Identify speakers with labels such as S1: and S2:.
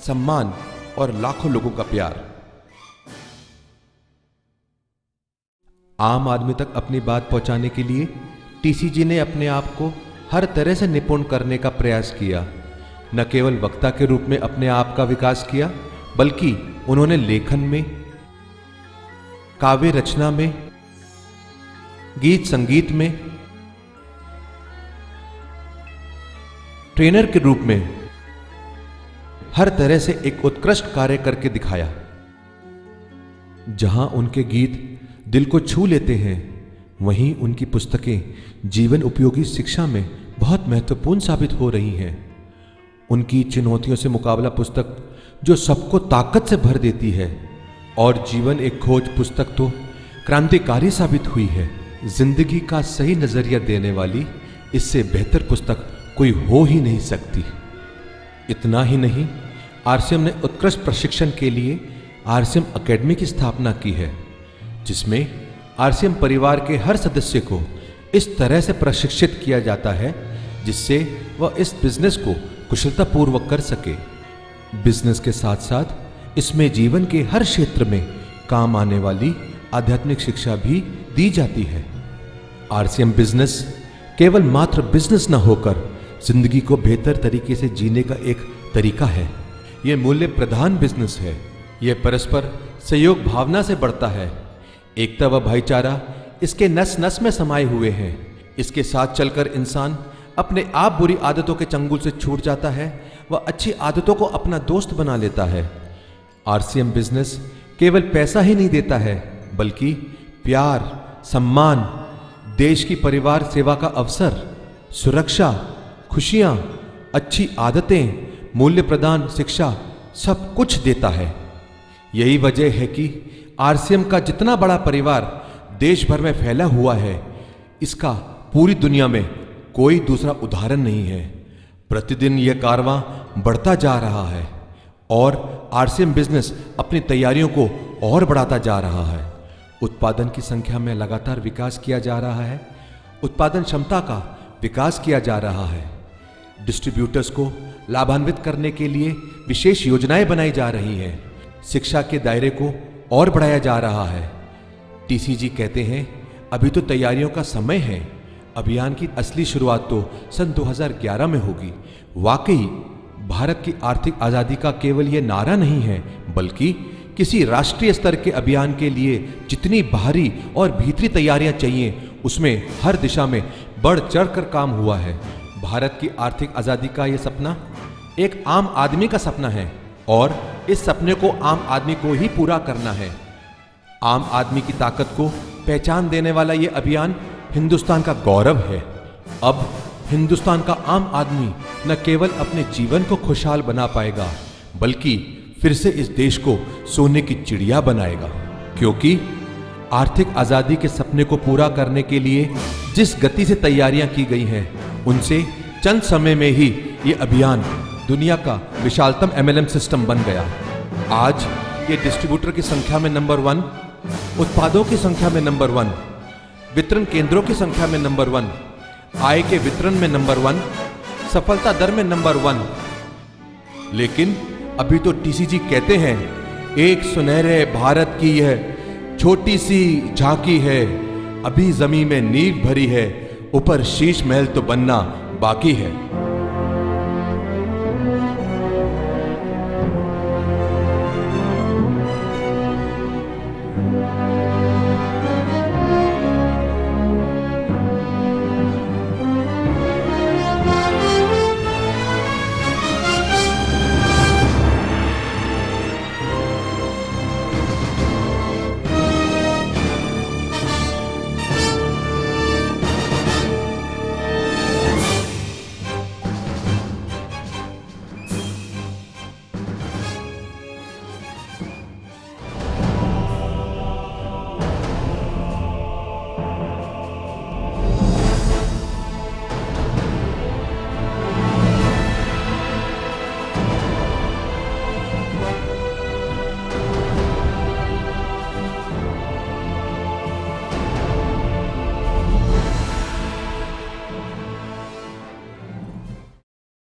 S1: सम्मान और लाखों लोगों का प्यार। आम आदमी तक अपनी बात पहुंचाने के लिए टीसीजी ने अपने आप को हर तरह से निपुण करने का प्रयास किया। न केवल वक्ता के रूप में अपने आप का विकास किया, बल्कि उन्होंने लेखन में, काव्य रचना में, गीत संगीत में, ट्रेनर के रूप में हर तरह से एक उत्कृष्ट कार्य करके दिखाया। जहां उनके गीत दिल को छू लेते हैं, वहीं उनकी पुस्तकें जीवन उपयोगी शिक्षा में बहुत महत्वपूर्ण साबित हो रही हैं। उनकी चुनौतियों से मुकाबला पुस्तक जो सबको ताकत से भर देती है, और जीवन एक खोज पुस्तक तो क्रांतिकारी साबित हुई है। जिंदगी का सही नजरिया देने वाली इससे बेहतर पुस्तक कोई हो ही नहीं सकती। इतना ही नहीं, आरसीएम ने उत्कृष्ट प्रशिक्षण के लिए आरसीएम एकेडमी की स्थापना की है, जिसमें आरसीएम परिवार के हर सदस्य को इस तरह से प्रशिक्षित किया जाता है जिससे वह इस बिजनेस को कुशलतापूर्वक कर सके। बिजनेस के साथ साथ इसमें जीवन के हर क्षेत्र में काम आने वाली आध्यात्मिक शिक्षा भी दी जाती है। आरसीएम बिजनेस केवल मात्र बिजनेस न होकर जिंदगी को बेहतर तरीके से जीने का एक तरीका है। यह मूल्य प्रधान बिजनेस है। यह परस्पर सहयोग भावना से बढ़ता है। एकता व भाईचारा इसके नस नस में समाये हुए हैं। इसके साथ चलकर इंसान अपने आप बुरी आदतों के चंगुल से छूट जाता है व अच्छी आदतों को अपना दोस्त बना लेता है। आरसीएम बिजनेस केवल पैसा ही नहीं देता है, बल्कि प्यार, सम्मान, देश की परिवार सेवा का अवसर, सुरक्षा, खुशियां, अच्छी आदतें, मूल्य प्रदान शिक्षा सब कुछ देता है। यही वजह है कि आरसीएम का जितना बड़ा परिवार देश भर में फैला हुआ है, इसका पूरी दुनिया में कोई दूसरा उदाहरण नहीं है। प्रतिदिन यह कारवां बढ़ता जा रहा है और आरसीएम बिजनेस अपनी तैयारियों को और बढ़ाता जा रहा है। उत्पादन की संख्या में लगातार विकास किया जा रहा है। उत्पादन क्षमता का विकास किया जा रहा है। डिस्ट्रीब्यूटर्स को लाभान्वित करने के लिए विशेष योजनाएं बनाई जा रही हैं। शिक्षा के दायरे को और बढ़ाया जा रहा है। टीसीजी कहते हैं, अभी तो तैयारियों का समय है। अभियान की असली शुरुआत तो सन 2011 में होगी। वाकई भारत की आर्थिक आजादी का केवल यह नारा नहीं है, बल्कि किसी राष्ट्रीय स्तर के अभियान के लिए जितनी बाहरी और भीतरी तैयारियां चाहिए, उसमें हर दिशा में बढ़ चढ़कर काम हुआ है। भारत की आर्थिक आजादी का यह सपना एक आम आदमी का सपना है और इस सपने को आम आदमी को ही पूरा करना है। आम आदमी की ताकत को पहचान देने वाला यह अभियान हिंदुस्तान का गौरव है। अब हिंदुस्तान का आम आदमी न केवल अपने जीवन को खुशहाल बना पाएगा, बल्कि फिर से इस देश को सोने की चिड़िया बनाएगा। क्योंकि आर्थिक आजादी के सपने को पूरा करने के लिए जिस गति से तैयारियां की गई हैं, उनसे चंद समय में ही ये अभियान दुनिया का विशालतम एमएलएम सिस्टम बन गया। आज ये डिस्ट्रीब्यूटर की संख्या में नंबर 1, उत्पादों की संख्या में नंबर 1, वितरण केंद्रों की संख्या में नंबर 1, आय के वितरण में नंबर 1, सफलता दर में नंबर 1। लेकिन अभी तो टीसीजी कहते हैं, एक सुनहरे भारत की यह छोटी सी झांकी है। अभी जमीन में नींव भरी है, ऊपर शीश महल तो बनना बाकी है।